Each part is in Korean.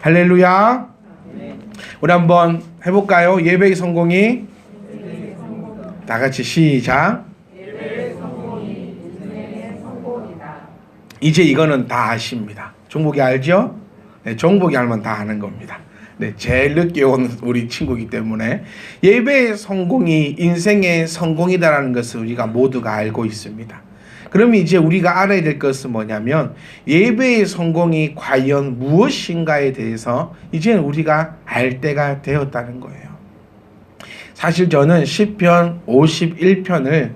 할렐루야. 우리 한번 해볼까요? 예배의 성공이 다 같이 시작. 이제 이거는 다 아십니다. 종복이 알죠? 네, 종복이 알면 다 아는 겁니다. 네, 제일 늦게 온 우리 친구이기 때문에 예배의 성공이 인생의 성공이다라는 것을 우리가 모두가 알고 있습니다. 그러면 이제 우리가 알아야 될 것은 뭐냐면 예배의 성공이 과연 무엇인가에 대해서 이제 우리가 알 때가 되었다는 거예요. 사실 저는 시편 51편을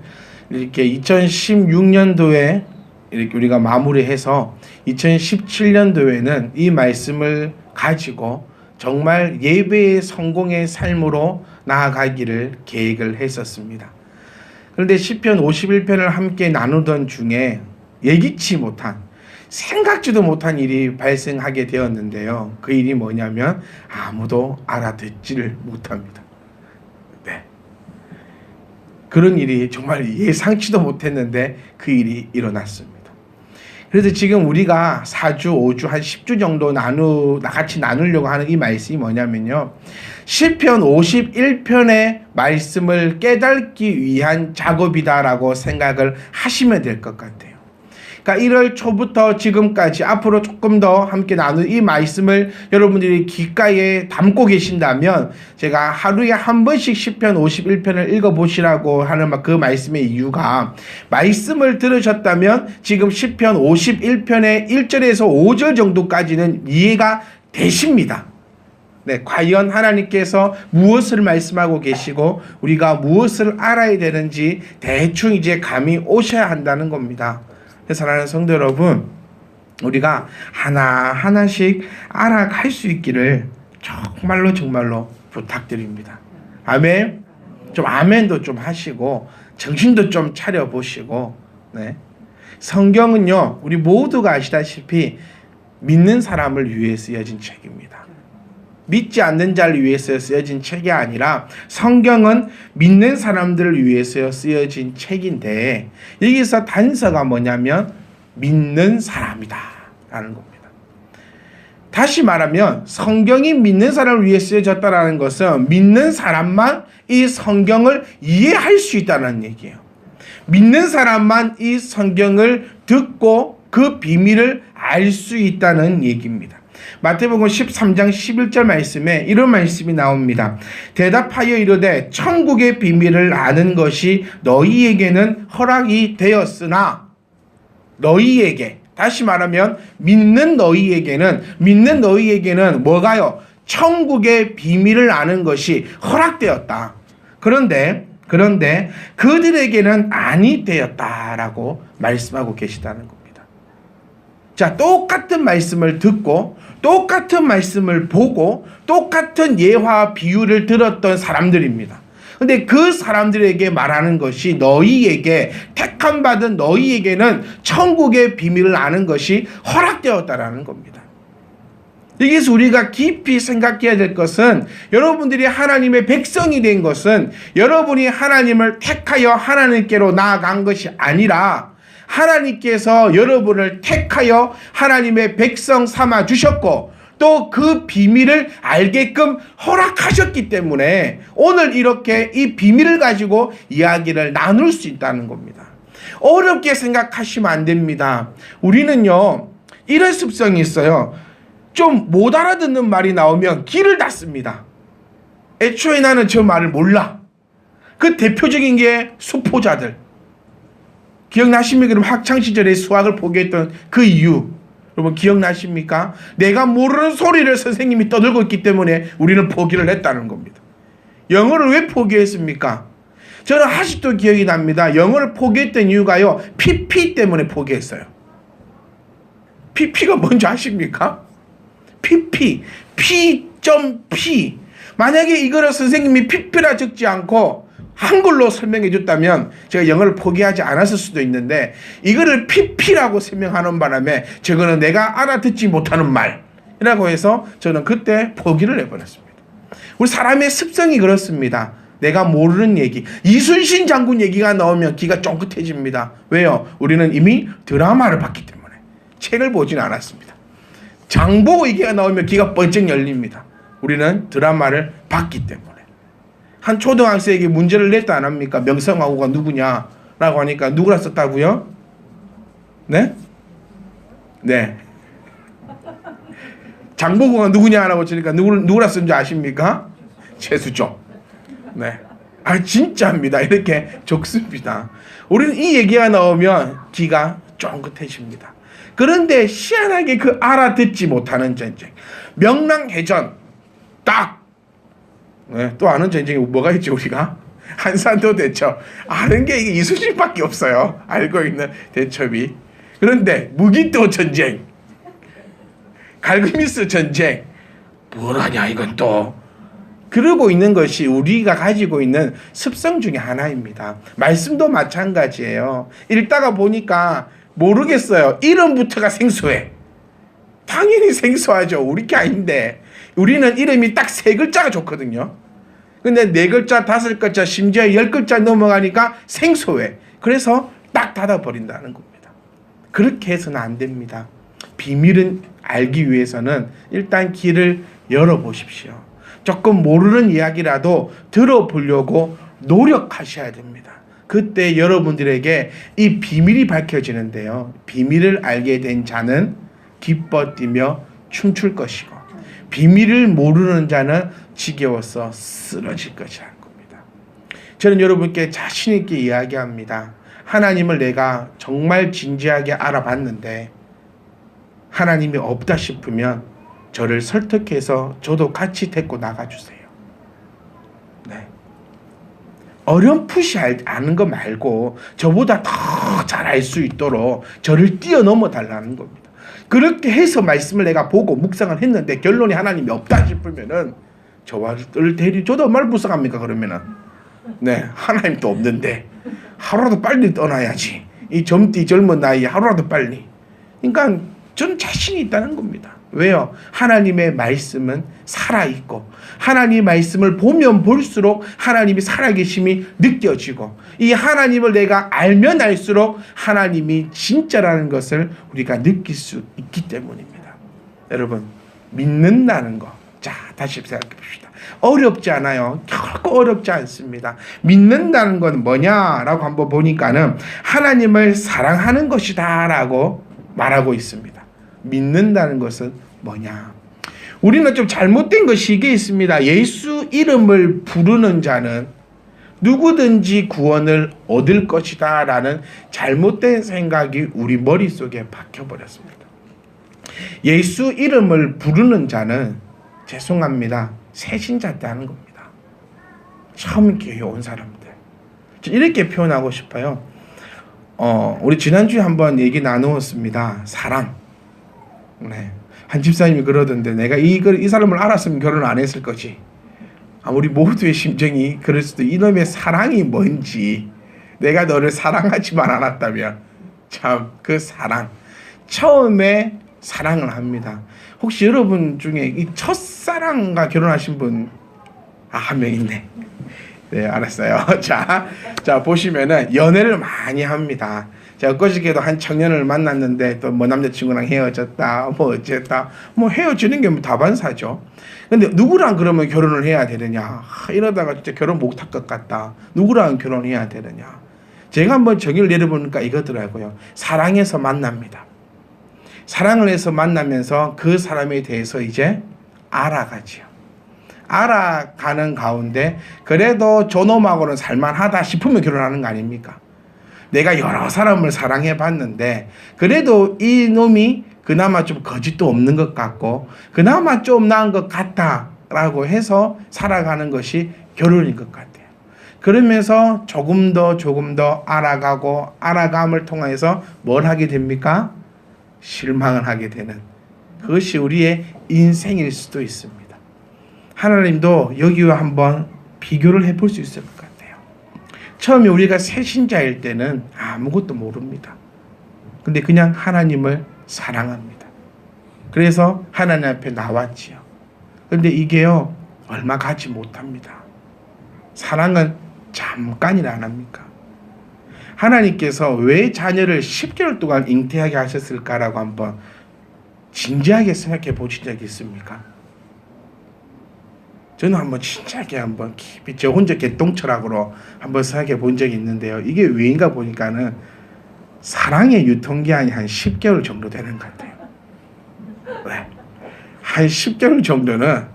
이렇게 2016년도에 이렇게 우리가 마무리해서 2017년도에는 이 말씀을 가지고 정말 예배의 성공의 삶으로 나아가기를 계획을 했었습니다. 그런데 시편 51편을 함께 나누던 중에 예기치 못한, 생각지도 못한 일이 발생하게 되었는데요. 그 일이 뭐냐면 아무도 알아듣지를 못합니다. 네. 그런 일이 정말 예상치도 못했는데 그 일이 일어났습니다. 그래서 지금 우리가 4주, 5주, 한 10주 정도 같이 나누려고 하는 이 말씀이 뭐냐면요. 시편 51편의 말씀을 깨닫기 위한 작업이다라고 생각을 하시면 될 것 같아요. 그러니까 1월 초부터 지금까지 앞으로 조금 더 함께 나눌 이 말씀을 여러분들이 귓가에 담고 계신다면 제가 하루에 한 번씩 시편 51편을 읽어보시라고 하는 그 말씀의 이유가, 말씀을 들으셨다면 지금 시편 51편의 1절에서 5절 정도까지는 이해가 되십니다. 네, 과연 하나님께서 무엇을 말씀하고 계시고 우리가 무엇을 알아야 되는지 대충 이제 감이 오셔야 한다는 겁니다. 사랑하는 성도 여러분, 우리가 하나하나씩 알아갈 수 있기를 정말로 부탁드립니다. 아멘. 좀 아멘도 좀 하시고 정신도 좀 차려보시고. 네. 성경은요, 우리 모두가 아시다시피 믿는 사람을 위해 쓰여진 책입니다. 믿지 않는 자를 위해서 쓰여진 책이 아니라 성경은 믿는 사람들을 위해서 쓰여진 책인데, 여기서 단서가 뭐냐면 믿는 사람이다 라는 겁니다. 다시 말하면 성경이 믿는 사람을 위해 쓰여졌다는 것은 믿는 사람만 이 성경을 이해할 수 있다는 얘기예요. 믿는 사람만 이 성경을 듣고 그 비밀을 알 수 있다는 얘기입니다. 마태복음 13장 11절 말씀에 이런 말씀이 나옵니다. 대답하여 이르되 천국의 비밀을 아는 것이 너희에게는 허락이 되었으나, 너희에게, 다시 말하면 믿는 너희에게는 뭐가요? 천국의 비밀을 아는 것이 허락되었다. 그런데 그들에게는 아니 되었다라고 말씀하고 계시다는 겁니다. 자, 똑같은 말씀을 듣고 똑같은 말씀을 보고 똑같은 예화 비유를 들었던 사람들입니다. 근데 그 사람들에게 말하는 것이 너희에게, 택함 받은 너희에게는 천국의 비밀을 아는 것이 허락되었다라는 겁니다. 여기서 우리가 깊이 생각해야 될 것은, 여러분들이 하나님의 백성이 된 것은 여러분이 하나님을 택하여 하나님께로 나아간 것이 아니라 하나님께서 여러분을 택하여 하나님의 백성 삼아 주셨고 또 그 비밀을 알게끔 허락하셨기 때문에 오늘 이렇게 이 비밀을 가지고 이야기를 나눌 수 있다는 겁니다. 어렵게 생각하시면 안 됩니다. 우리는요, 이런 습성이 있어요. 좀 못 알아듣는 말이 나오면 귀를 닫습니다. 애초에 나는 저 말을 몰라. 그 대표적인 게 수포자들. 기억나십니까? 그럼 학창시절에 수학을 포기했던 그 이유, 여러분 기억나십니까? 내가 모르는 소리를 선생님이 떠들고 있기 때문에 우리는 포기를 했다는 겁니다. 영어를 왜 포기했습니까? 저는 아직도 기억이 납니다. 영어를 포기했던 이유가요, PP 때문에 포기했어요. PP가 뭔지 아십니까? PP, P.P. 만약에 이거를 선생님이 PP라 적지 않고 한글로 설명해 줬다면 제가 영어를 포기하지 않았을 수도 있는데, 이거를 PP라고 설명하는 바람에 저거는 내가 알아듣지 못하는 말이라고 해서 저는 그때 포기를 해버렸습니다. 우리 사람의 습성이 그렇습니다. 내가 모르는 얘기, 이순신 장군 얘기가 나오면 귀가 쫑긋해집니다. 왜요? 우리는 이미 드라마를 봤기 때문에 책을 보지는 않았습니다. 장보고 얘기가 나오면 귀가 번쩍 열립니다. 우리는 드라마를 봤기 때문에. 한 초등학생에게 문제를 냈다 안 합니까? 명성황후가 누구냐라고 하니까 누구라 썼다고요? 네? 네. 장보고가 누구냐라고 치니까 누구라 쓴 줄 아십니까? 최수종. 네. 아 진짜입니다. 이렇게 적습니다. 우리는 이 얘기가 나오면 귀가 쫑긋해집니다. 그런데 희한하게 그 알아듣지 못하는 전쟁, 명랑해전 딱. 네, 또 아는 전쟁이 뭐가 있지 우리가? 한산도 대첩. 아는 게 이게 이순신밖에 없어요. 알고 있는 대첩이. 그런데 무기도 전쟁, 갈그미스 전쟁, 뭐라냐 이건 또. 그러고 있는 것이 우리가 가지고 있는 습성 중에 하나입니다. 말씀도 마찬가지예요. 읽다가 보니까 모르겠어요. 이름부터가 생소해. 당연히 생소하죠. 우리 게 아닌데. 우리는 이름이 딱 3글자가 좋거든요. 근데 4글자, 5글자, 심지어 10글자 넘어가니까 생소해. 그래서 딱 닫아버린다는 겁니다. 그렇게 해서는 안 됩니다. 비밀은 알기 위해서는 일단 귀를 열어보십시오. 조금 모르는 이야기라도 들어보려고 노력하셔야 됩니다. 그때 여러분들에게 이 비밀이 밝혀지는데요. 비밀을 알게 된 자는 기뻐 뛰며 춤출 것이고 비밀을 모르는 자는 지겨워서 쓰러질 것이라는 겁니다. 저는 여러분께 자신 있게 이야기합니다. 하나님을 내가 정말 진지하게 알아봤는데 하나님이 없다 싶으면 저를 설득해서 저도 같이 데리고 나가주세요. 네. 어렴풋이 아는 거 말고 저보다 더 잘 알 수 있도록 저를 뛰어넘어 달라는 겁니다. 그렇게 해서 말씀을 내가 보고 묵상을 했는데 결론이 하나님이 없다 싶으면은 저를 저도 얼마나 불쌍합니까 그러면은. 네, 하나님도 없는데 하루라도 빨리 떠나야지. 이 젊은 나이에 하루라도 빨리. 그러니까 저는 자신이 있다는 겁니다. 왜요? 하나님의 말씀은 살아있고 하나님의 말씀을 보면 볼수록 하나님이 살아계심이 느껴지고 이 하나님을 내가 알면 알수록 하나님이 진짜라는 것을 우리가 느낄 수 있기 때문입니다. 여러분 믿는다는 거, 자 다시 생각해 봅시다. 어렵지 않아요. 결코 어렵지 않습니다. 믿는다는 건 뭐냐라고 한번 보니까는 하나님을 사랑하는 것이다 라고 말하고 있습니다. 믿는다는 것은 뭐냐? 우리는 좀 잘못된 것이 이게 있습니다. 예수 이름을 부르는 자는 누구든지 구원을 얻을 것이다 라는 잘못된 생각이 우리 머릿속에 박혀버렸습니다. 예수 이름을 부르는 자는 죄송합니다. 새신자 때 하는 겁니다. 처음 교회에 온 사람들. 이렇게 표현하고 싶어요. 우리 지난주에 한번 얘기 나누었습니다. 사랑. 네. 한 집사님이 그러던데 내가 이 사람을 알았으면 결혼 안 했을 거지. 우리 모두의 심정이 그럴 수도. 이놈의 사랑이 뭔지 내가 너를 사랑하지만 않았다면 참 그 사랑. 처음에 사랑을 합니다. 혹시 여러분 중에 이 첫사랑과 결혼하신 분 한 명 있네. 네, 알았어요. 자 보시면은 연애를 많이 합니다. 제가 그저께도 한 청년을 만났는데 또 뭐 남자친구랑 헤어졌다 뭐 어쨌다 뭐 헤어지는 게 뭐 다반사죠. 근데 누구랑 그러면 결혼을 해야 되느냐, 이러다가 진짜 결혼 못할 것 같다. 누구랑 결혼해야 되느냐. 제가 한번 정의를 내려보니까 이거더라고요. 사랑해서 만납니다. 사랑을 해서 만나면서 그 사람에 대해서 이제 알아가지요. 알아가는 가운데 그래도 저놈하고는 살만하다 싶으면 결혼하는 거 아닙니까? 내가 여러 사람을 사랑해 봤는데 그래도 이 놈이 그나마 좀 거짓도 없는 것 같고 그나마 좀 나은 것 같다라고 해서 살아가는 것이 결혼인 것 같아요. 그러면서 조금 더 알아가고 알아감을 통해서 뭘 하게 됩니까? 실망을 하게 되는, 그것이 우리의 인생일 수도 있습니다. 하나님도 여기와 한번 비교를 해볼 수 있을 것 같아요. 처음에 우리가 새신자일 때는 아무것도 모릅니다. 근데 그냥 하나님을 사랑합니다. 그래서 하나님 앞에 나왔지요. 근데 이게요, 얼마 가지 못합니다. 사랑은 잠깐이라 안 합니까? 하나님께서 왜 자녀를 10개월 동안 잉태하게 하셨을까라고 한번 진지하게 생각해 보신 적이 있습니까? 저는 한번 진지하게 한번 깊이 저 혼자 개똥철학으로 한번 생각해 본 적이 있는데요. 이게 왜인가 보니까는 사랑의 유통기한이 한 10개월 정도 되는 것 같아요. 왜? 한 10개월 정도는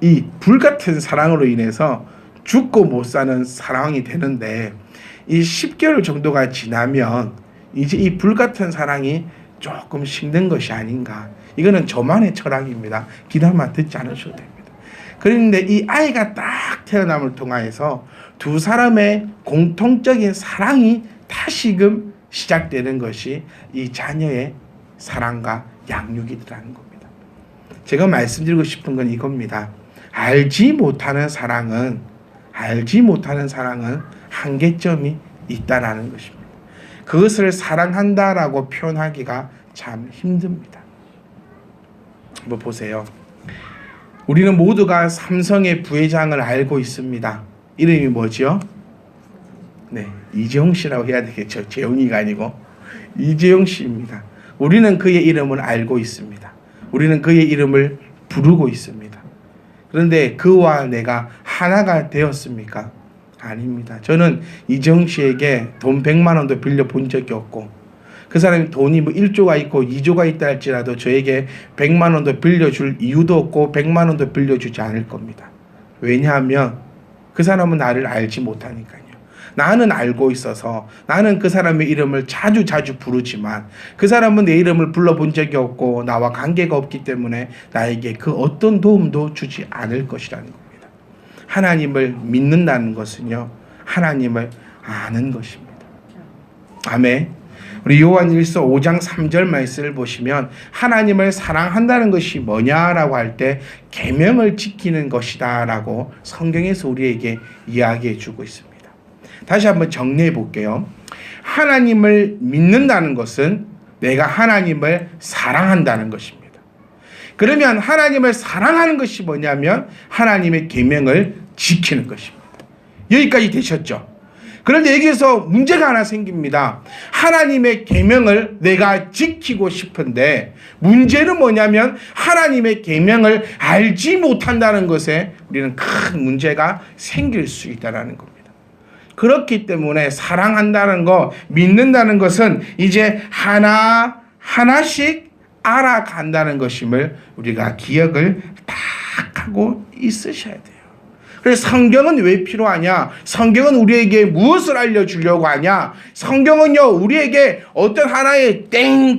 이 불같은 사랑으로 인해서 죽고 못 사는 사랑이 되는데, 이 10개월 정도가 지나면 이제 이 불같은 사랑이 조금 식는 것이 아닌가. 이거는 저만의 철학입니다. 기다만 듣지 않으셔도 됩니다. 그런데 이 아이가 딱 태어남을 통하여서 두 사람의 공통적인 사랑이 다시금 시작되는 것이 이 자녀의 사랑과 양육이라는 겁니다. 제가 말씀드리고 싶은 건 이겁니다. 알지 못하는 사랑은 한계점이 있다라는 것입니다. 그것을 사랑한다라고 표현하기가 참 힘듭니다. 한번 보세요. 우리는 모두가 삼성의 부회장을 알고 있습니다. 이름이 뭐죠? 네, 이재용 씨라고 해야 되겠죠. 재용이가 아니고 이재용 씨입니다. 우리는 그의 이름을 알고 있습니다. 우리는 그의 이름을 부르고 있습니다. 그런데 그와 내가 하나가 되었습니까? 아닙니다. 저는 이재용 씨에게 돈 100만 원도 빌려본 적이 없고, 그 사람이 돈이 뭐 1조가 있고 2조가 있다 할지라도 저에게 100만 원도 빌려줄 이유도 없고 100만 원도 빌려주지 않을 겁니다. 왜냐하면 그 사람은 나를 알지 못하니까요. 나는 알고 있어서 나는 그 사람의 이름을 자주 부르지만 그 사람은 내 이름을 불러본 적이 없고 나와 관계가 없기 때문에 나에게 그 어떤 도움도 주지 않을 것이라는 겁니다. 하나님을 믿는다는 것은요, 하나님을 아는 것입니다. 아멘. 우리 요한일서 5장 3절 말씀을 보시면 하나님을 사랑한다는 것이 뭐냐라고 할 때 계명을 지키는 것이다 라고 성경에서 우리에게 이야기해 주고 있습니다. 다시 한번 정리해 볼게요. 하나님을 믿는다는 것은 내가 하나님을 사랑한다는 것입니다. 그러면 하나님을 사랑하는 것이 뭐냐면 하나님의 계명을 지키는 것입니다. 여기까지 되셨죠? 그런데 여기서 문제가 하나 생깁니다. 하나님의 계명을 내가 지키고 싶은데 문제는 뭐냐면 하나님의 계명을 알지 못한다는 것에 우리는 큰 문제가 생길 수 있다는 겁니다. 그렇기 때문에 사랑한다는 것, 믿는다는 것은 이제 하나씩 알아간다는 것임을 우리가 기억을 딱 하고 있으셔야 돼요. 그래서 성경은 왜 필요하냐? 성경은 우리에게 무엇을 알려주려고 하냐? 성경은요, 우리에게 어떤 하나의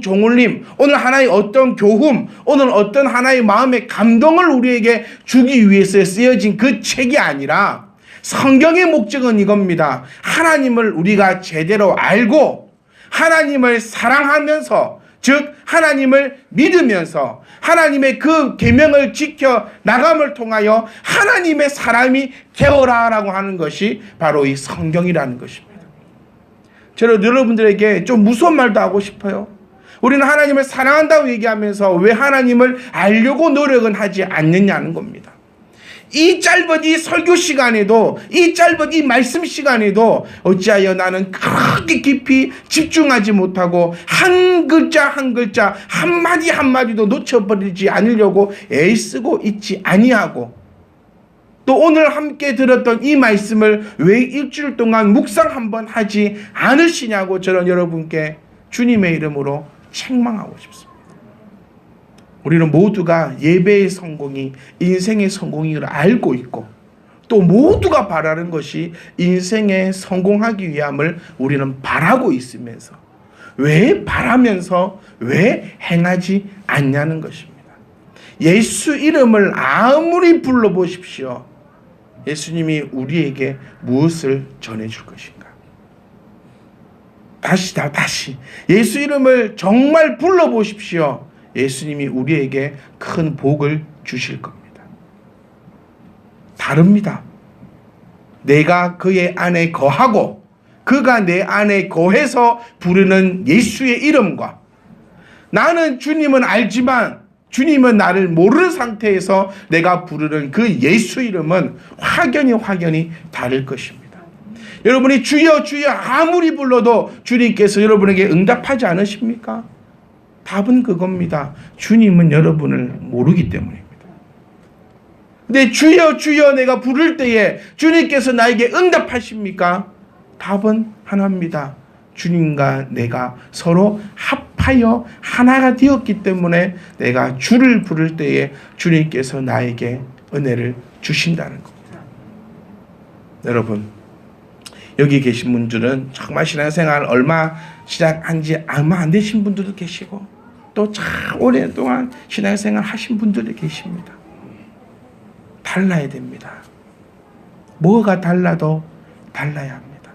종울림, 오늘 하나의 어떤 교훈, 오늘 어떤 하나의 마음의 감동을 우리에게 주기 위해서 쓰여진 그 책이 아니라 성경의 목적은 이겁니다. 하나님을 우리가 제대로 알고 하나님을 사랑하면서, 즉 하나님을 믿으면서 하나님의 그 계명을 지켜 나감을 통하여 하나님의 사람이 되어라라고 하는 것이 바로 이 성경이라는 것입니다. 저는 여러분들에게 좀 무서운 말도 하고 싶어요. 우리는 하나님을 사랑한다고 얘기하면서 왜 하나님을 알려고 노력은 하지 않느냐는 겁니다. 이 짧은 이 설교 시간에도, 이 짧은 이 말씀 시간에도 어찌하여 나는 그렇게 깊이 집중하지 못하고 한 글자 한 글자 한마디 한마디도 놓쳐버리지 않으려고 애쓰고 있지 아니하고, 또 오늘 함께 들었던 이 말씀을 왜 일주일 동안 묵상 한번 하지 않으시냐고 저는 여러분께 주님의 이름으로 책망하고 싶습니다. 우리는 모두가 예배의 성공이 인생의 성공을 알고 있고, 또 모두가 바라는 것이 인생에 성공하기 위함을 우리는 바라고 있으면서 왜 바라면서 왜 행하지 않냐는 것입니다. 예수 이름을 아무리 불러보십시오. 예수님이 우리에게 무엇을 전해줄 것인가? 다시 예수 이름을 정말 불러보십시오. 예수님이 우리에게 큰 복을 주실 겁니다. 다릅니다. 내가 그의 안에 거하고 그가 내 안에 거해서 부르는 예수의 이름과 나는 주님은 알지만 주님은 나를 모르는 상태에서 내가 부르는 그 예수 이름은 확연히 다를 것입니다. 여러분이 주여 주여 아무리 불러도 주님께서 여러분에게 응답하지 않으십니까? 답은 그겁니다. 주님은 여러분을 모르기 때문입니다. 근데 주여 주여 내가 부를 때에 주님께서 나에게 응답하십니까? 답은 하나입니다. 주님과 내가 서로 합하여 하나가 되었기 때문에 내가 주를 부를 때에 주님께서 나에게 은혜를 주신다는 겁니다. 여러분, 여기 계신 분들은 정말 신앙생활 얼마 시작한 지 얼마 안 되신 분들도 계시고 또 참 오랫동안 신앙생활 하신 분들이 계십니다. 달라야 됩니다. 뭐가 달라도 달라야 합니다.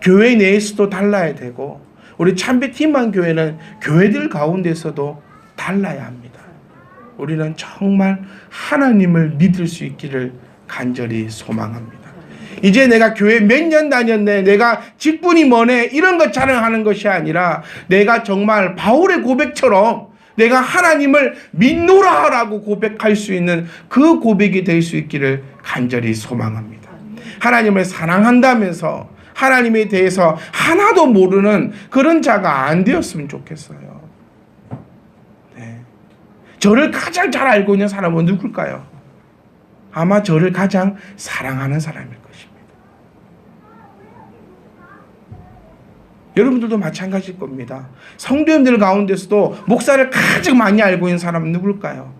교회 내에서도 달라야 되고 우리 참배팀만 교회는 교회들 가운데서도 달라야 합니다. 우리는 정말 하나님을 믿을 수 있기를 간절히 소망합니다. 이제 내가 교회 몇 년 다녔네, 내가 직분이 뭐네, 이런 것 자랑하는 것이 아니라 내가 정말 바울의 고백처럼 내가 하나님을 믿노라라고 고백할 수 있는 그 고백이 될 수 있기를 간절히 소망합니다. 하나님을 사랑한다면서 하나님에 대해서 하나도 모르는 그런 자가 안 되었으면 좋겠어요. 네. 저를 가장 잘 알고 있는 사람은 누굴까요? 아마 저를 가장 사랑하는 사람일 것입니다. 여러분들도 마찬가지일 겁니다. 성도님들 가운데서도 목사를 가장 많이 알고 있는 사람은 누굴까요?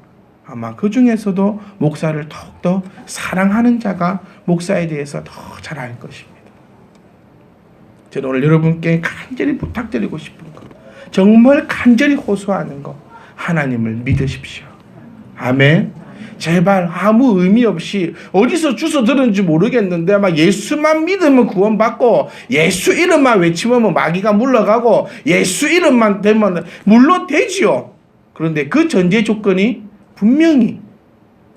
아마 그 중에서도 목사를 더욱더 사랑하는 자가 목사에 대해서 더 잘 알 것입니다. 저는 오늘 여러분께 간절히 부탁드리고 싶은 것, 정말 간절히 호소하는 것, 하나님을 믿으십시오. 아멘. 제발 아무 의미 없이 어디서 주워 들은지 모르겠는데 막 예수만 믿으면 구원받고 예수 이름만 외치면 마귀가 물러가고 예수 이름만 되면 물론 되지요. 그런데 그 전제 조건이 분명히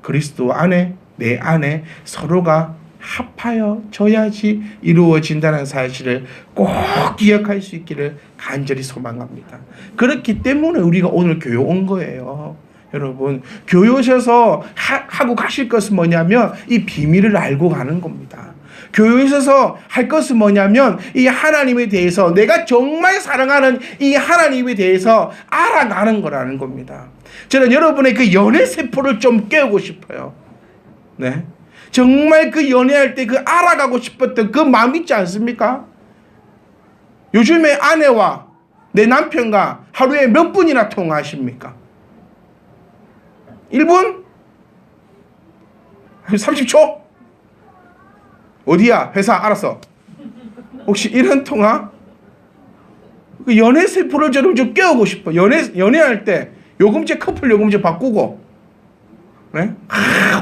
그리스도 안에 내 안에 서로가 합하여 져야지 이루어진다는 사실을 꼭 기억할 수 있기를 간절히 소망합니다. 그렇기 때문에 우리가 오늘 교회 온 거예요. 여러분, 교회 오셔서 하고 가실 것은 뭐냐면 이 비밀을 알고 가는 겁니다. 교회에 있어서 할 것은 뭐냐면 이 하나님에 대해서 내가 정말 사랑하는 이 하나님에 대해서 알아가는 거라는 겁니다. 저는 여러분의 그 연애 세포를 좀 깨우고 싶어요. 네, 정말 그 연애할 때 그 알아가고 싶었던 그 마음 있지 않습니까? 요즘에 아내와 내 남편과 하루에 몇 분이나 통화하십니까? 1분? 30초? 어디야? 회사? 알았어. 혹시 이런 통화? 그 연애 세포를 좀 깨우고 싶어. 연애할 때 요금제, 커플 요금제 바꾸고, 네?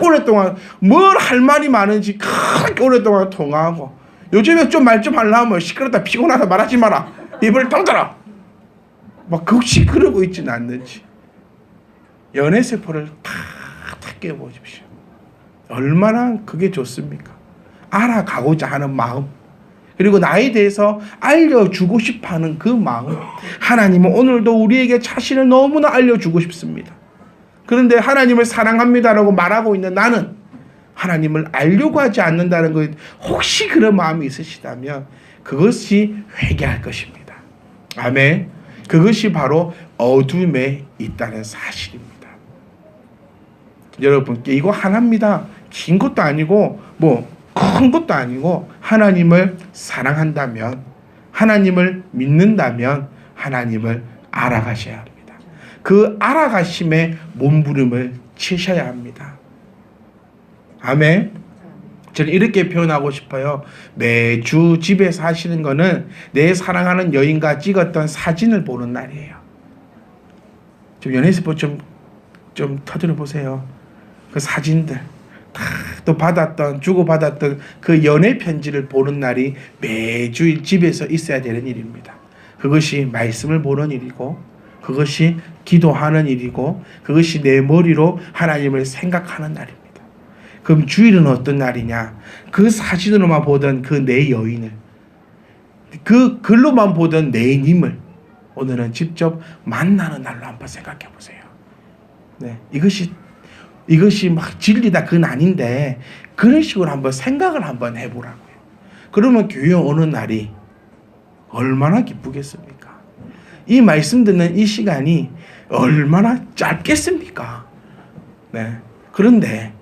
오랫동안 뭘 할 말이 많은지 그렇게 오랫동안 통화하고, 요즘에 좀 말 좀 하려면 시끄럽다, 피곤하다 말하지 마라. 입을 닫아라. 막 혹시 그러고 있지는 않는지. 연애 세포를 다 깨워보십시오. 얼마나 그게 좋습니까? 알아가고자 하는 마음, 그리고 나에 대해서 알려주고 싶어하는 그 마음. 하나님은 오늘도 우리에게 자신을 너무나 알려주고 싶습니다. 그런데 하나님을 사랑합니다라고 말하고 있는 나는 하나님을 알려고 하지 않는다는 것, 혹시 그런 마음이 있으시다면 그것이 회개할 것입니다. 아멘. 그것이 바로 어둠에 있다는 사실입니다. 여러분께 이거 하나입니다. 긴 것도 아니고 뭐 큰 것도 아니고, 하나님을 사랑한다면, 하나님을 믿는다면 하나님을 알아가셔야 합니다. 그 알아가심에 몸부림을 치셔야 합니다. 아멘. 저는 이렇게 표현하고 싶어요. 매주 집에서 하시는 거는 내 사랑하는 여인과 찍었던 사진을 보는 날이에요. 좀 연애세포 좀 터뜨려 보세요. 그 사진들 또 받았던, 주고받았던 그 연애 편지를 보는 날이 매주 집에서 있어야 되는 일입니다. 그것이 말씀을 보는 일이고, 그것이 기도하는 일이고, 그것이 내 머리로 하나님을 생각하는 날입니다. 그럼 주일은 어떤 날이냐? 그 사진으로만 보던 그 내 여인을, 그 글로만 보던 내 님을 오늘은 직접 만나는 날로 한번 생각해 보세요. 네, 이것이 막 진리다 그건 아닌데 그런 식으로 한번 생각을 한번 해보라고요. 그러면 교회 오는 날이 얼마나 기쁘겠습니까? 이 말씀 듣는 이 시간이 얼마나 짧겠습니까? 네. 그런데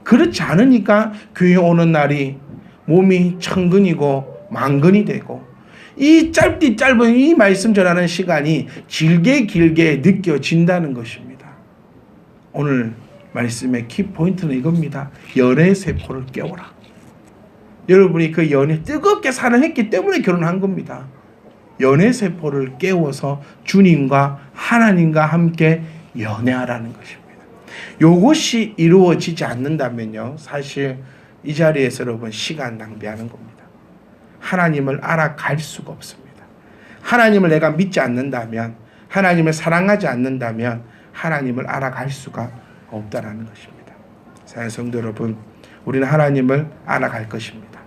그렇지 않으니까 교회 오는 날이 몸이 천근이고 만근이 되고 이 짧은 이 말씀 전하는 시간이 길게 느껴진다는 것입니다. 오늘 말씀의 키포인트는 이겁니다. 연애 세포를 깨워라. 여러분이 그 연애 뜨겁게 사랑했기 때문에 결혼한 겁니다. 연애 세포를 깨워서 주님과 하나님과 함께 연애하라는 것입니다. 이것이 이루어지지 않는다면요, 사실 이 자리에서 여러분 시간 낭비하는 겁니다. 하나님을 알아갈 수가 없습니다. 하나님을 내가 믿지 않는다면, 하나님을 사랑하지 않는다면 하나님을 알아갈 수가 없다라는 것입니다. 사랑하는 성도 여러분, 우리는 하나님을 알아갈 것입니다.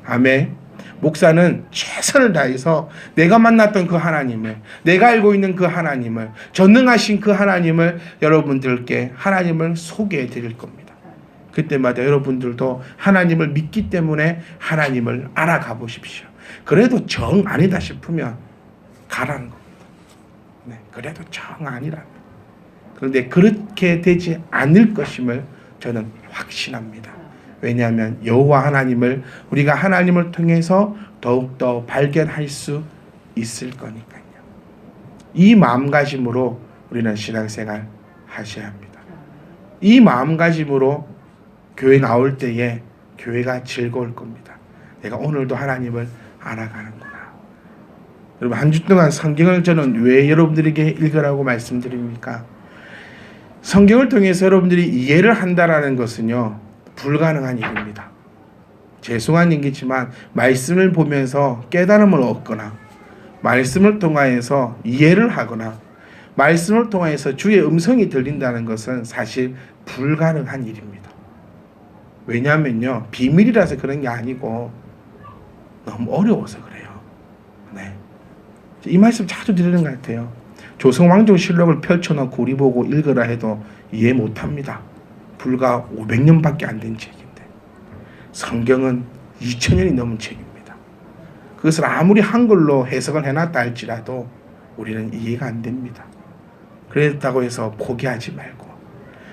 아멘. 목사는 최선을 다해서 내가 만났던 그 하나님을, 내가 알고 있는 그 하나님을, 전능하신 그 하나님을 여러분들께 하나님을 소개해 드릴 겁니다. 그때마다 여러분들도 하나님을 믿기 때문에 하나님을 알아가 보십시오. 그래도 정 아니다 싶으면 가라는 겁니다. 네, 그래도 정 아니라. 그런데 그렇게 되지 않을 것임을 저는 확신합니다. 왜냐하면 여호와 하나님을 우리가 하나님을 통해서 더욱더 발견할 수 있을 거니까요. 이 마음가짐으로 우리는 신앙생활 하셔야 합니다. 이 마음가짐으로 교회 나올 때에 교회가 즐거울 겁니다. 내가 오늘도 하나님을 알아가는구나. 여러분, 한 주 동안 성경을 저는 왜 여러분들에게 읽으라고 말씀드립니까? 성경을 통해서 여러분들이 이해를 한다라는 것은요, 불가능한 일입니다. 죄송한 얘기지만 말씀을 보면서 깨달음을 얻거나 말씀을 통하여서 이해를 하거나 말씀을 통하여서 주의 음성이 들린다는 것은 사실 불가능한 일입니다. 왜냐하면요, 비밀이라서 그런 게 아니고 너무 어려워서 그래요. 네. 이 말씀 자주 드리는 것 같아요. 조성왕조실록을 펼쳐놓고 우리 보고 읽으라 해도 이해 못합니다. 불과 500년밖에 안 된 책인데 성경은 2000년이 넘은 책입니다. 그것을 아무리 한글로 해석을 해놨다 할지라도 우리는 이해가 안 됩니다. 그랬다고 해서 포기하지 말고,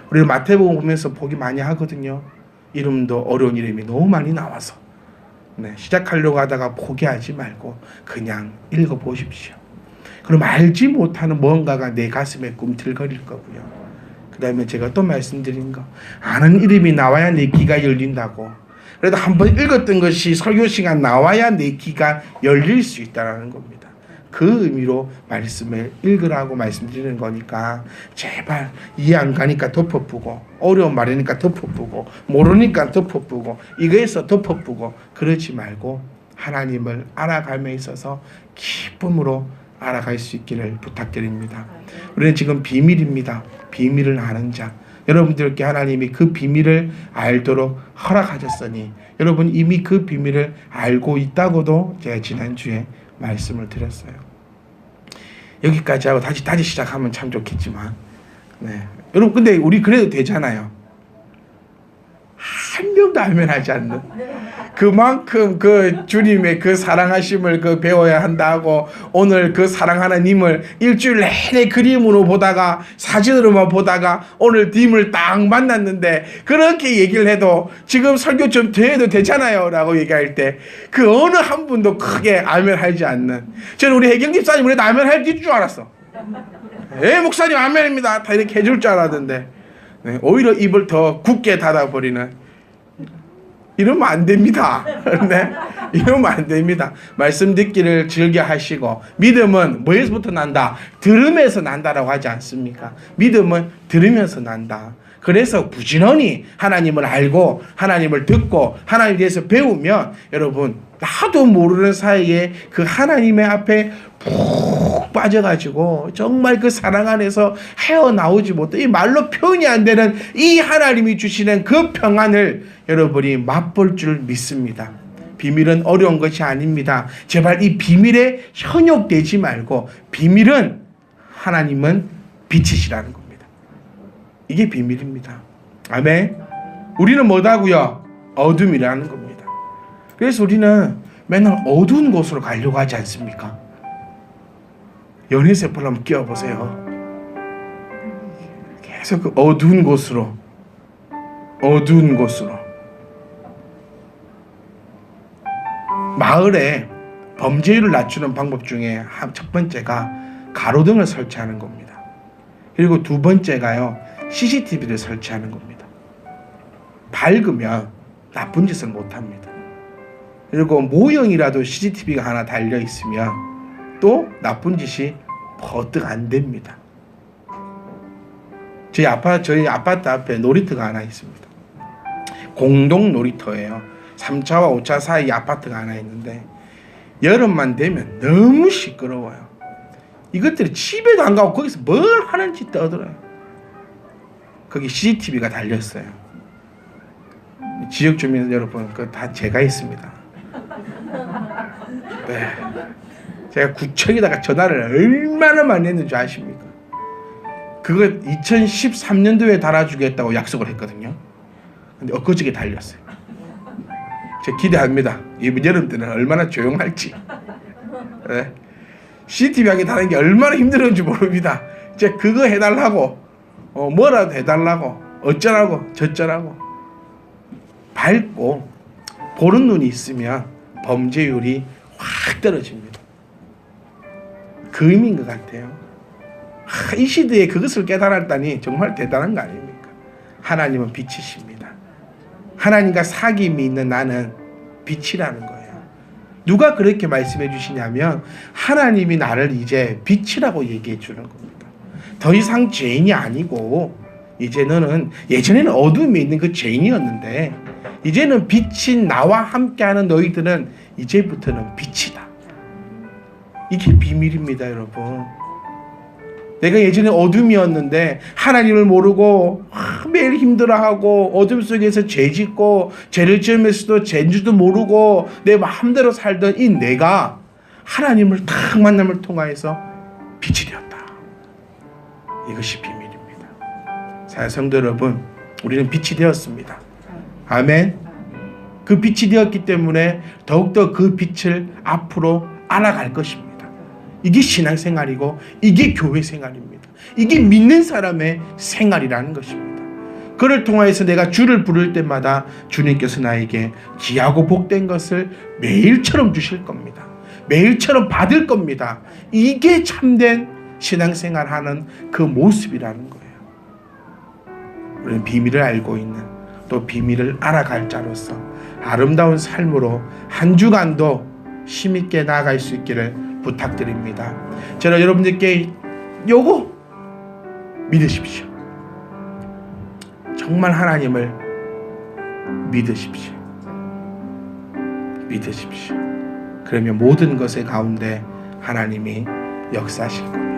우리는 마태복음 보면서 포기 많이 하거든요. 이름도 어려운 이름이 너무 많이 나와서 시작하려고 하다가 포기하지 말고 그냥 읽어보십시오. 그럼 알지 못하는 뭔가가 내 가슴에 꿈틀거릴 거고요. 그 다음에 제가 또 말씀드린 거, 아는 이름이 나와야 내 귀가 열린다고. 그래도 한번 읽었던 것이 설교 시간 나와야 내 귀가 열릴 수 있다는 겁니다. 그 의미로 말씀을 읽으라고 말씀드리는 거니까 제발 이해 안 가니까 덮어보고, 어려운 말이니까 덮어보고, 모르니까 덮어보고, 이거에서 덮어보고 그러지 말고 하나님을 알아감에 있어서 기쁨으로 알아갈 수 있기를 부탁드립니다. 우리는 지금 비밀입니다. 비밀을 아는 자, 여러분들께 하나님이 그 비밀을 알도록 허락하셨으니 여러분 이미 그 비밀을 알고 있다고도 제가 지난주에 말씀을 드렸어요. 여기까지 하고 다시 시작하면 참 좋겠지만, 여러분 근데 우리 그래도 되잖아요. 한 명도 알면 하지 않는, 그만큼 그 주님의 그 사랑하심을 그 배워야 한다고 오늘 그 사랑하는 님을 일주일 내내 그림으로 보다가 사진으로만 보다가 오늘 님을 딱 만났는데 그렇게 얘기를 해도 지금 설교 좀 더 해도 되잖아요 라고 얘기할 때 그 어느 한 분도 크게 아멘하지 않는, 저는 우리 혜경 집사님 우리도 아멘할 줄 알았어. 목사님 아멘입니다 다 이렇게 해줄 줄 알았는데 오히려 입을 더 굳게 닫아버리는, 이러면 안 됩니다. 네? 이러면 안 됩니다. 말씀 듣기를 즐겨 하시고, 믿음은 뭐에서부터 난다? 들음에서 난다라고 하지 않습니까? 믿음은 들으면서 난다. 그래서 부지런히 하나님을 알고 하나님을 듣고 하나님에 대해서 배우면 여러분 나도 모르는 사이에 그 하나님의 앞에 푹 빠져가지고 정말 그 사랑 안에서 헤어나오지 못해 이 말로 표현이 안 되는 이 하나님이 주시는 그 평안을 여러분이 맛볼 줄 믿습니다. 비밀은 어려운 것이 아닙니다. 제발 이 비밀에 현혹되지 말고, 비밀은 하나님은 빛이시라는 겁니다. 이게 비밀입니다. 아멘. 우리는 뭐다고요? 어둠이라는 겁니다. 그래서 우리는 맨날 어두운 곳으로 가려고 하지 않습니까? 연회세포를 한번 끼워보세요. 계속 그 어두운 곳으로 마을에 범죄율을 낮추는 방법 중에 첫 번째가 가로등을 설치하는 겁니다. 그리고 두 번째가요, CCTV를 설치하는 겁니다. 밝으면 나쁜 짓을 못합니다. 그리고 모형이라도 CCTV가 하나 달려 있으면 또 나쁜 짓이 버뜩 안 됩니다. 저희 아파트 앞에 놀이터가 하나 있습니다. 공동 놀이터예요. 3차와 5차 사이 아파트가 하나 있는데 여름만 되면 너무 시끄러워요. 이것들이 집에도 안 가고 거기서 뭘 하는지 떠들어요. 거기 CCTV가 달렸어요. 지역 주민 여러분, 그거 다 제가 했습니다. 네. 제가 구청에다가 전화를 얼마나 많이 했는지 아십니까? 그거 2013년도에 달아주겠다고 약속을 했거든요. 근데 엊그저께 달렸어요. 제가 기대합니다. 이번 여름 때는 얼마나 조용할지. 네. CCTV 하게 다는 게 얼마나 힘들었는지 모릅니다. 이제 그거 해달라고, 뭐라도 해달라고, 어쩌라고 저쩌라고. 밝고 보는 눈이 있으면 범죄율이 확 떨어집니다. 그 의미인 것 같아요. 이 시대에 그것을 깨달았다니 정말 대단한 거 아닙니까? 하나님은 빛이십니다. 하나님과 사귐이 있는 나는 빛이라는 거예요. 누가 그렇게 말씀해 주시냐면 하나님이 나를 이제 빛이라고 얘기해 주는 겁니다. 더 이상 죄인이 아니고 이제 너는, 예전에는 어둠에 있는 그 죄인이었는데 이제는 빛인 나와 함께하는 너희들은 이제부터는 빛이다. 이게 비밀입니다, 여러분. 내가 예전에 어둠이었는데 하나님을 모르고 매일 힘들어하고 어둠 속에서 죄 짓고 죄를 지으면서도 죄인지도 모르고 내 마음대로 살던 이 내가 하나님을 딱 만남을 통하여서 빛이 되었다. 이것이 비밀입니다. 사랑하는 성도 여러분, 우리는 빛이 되었습니다. 아멘. 그 빛이 되었기 때문에 더욱더 그 빛을 앞으로 알아갈 것입니다. 이게 신앙생활이고 이게 교회 생활입니다. 이게 믿는 사람의 생활이라는 것입니다. 그를 통하여서 내가 주를 부를 때마다 주님께서 나에게 귀하고 복된 것을 매일처럼 주실 겁니다. 매일처럼 받을 겁니다. 이게 참된 신앙생활하는 그 모습이라는 거예요. 우리는 비밀을 알고 있는, 또 비밀을 알아갈 자로서 아름다운 삶으로 한 주간도 힘있게 나아갈 수 있기를 부탁드립니다. 저는 여러분들께 요거 믿으십시오. 정말 하나님을 믿으십시오. 믿으십시오. 그러면 모든 것의 가운데 하나님이 역사하실 겁니다.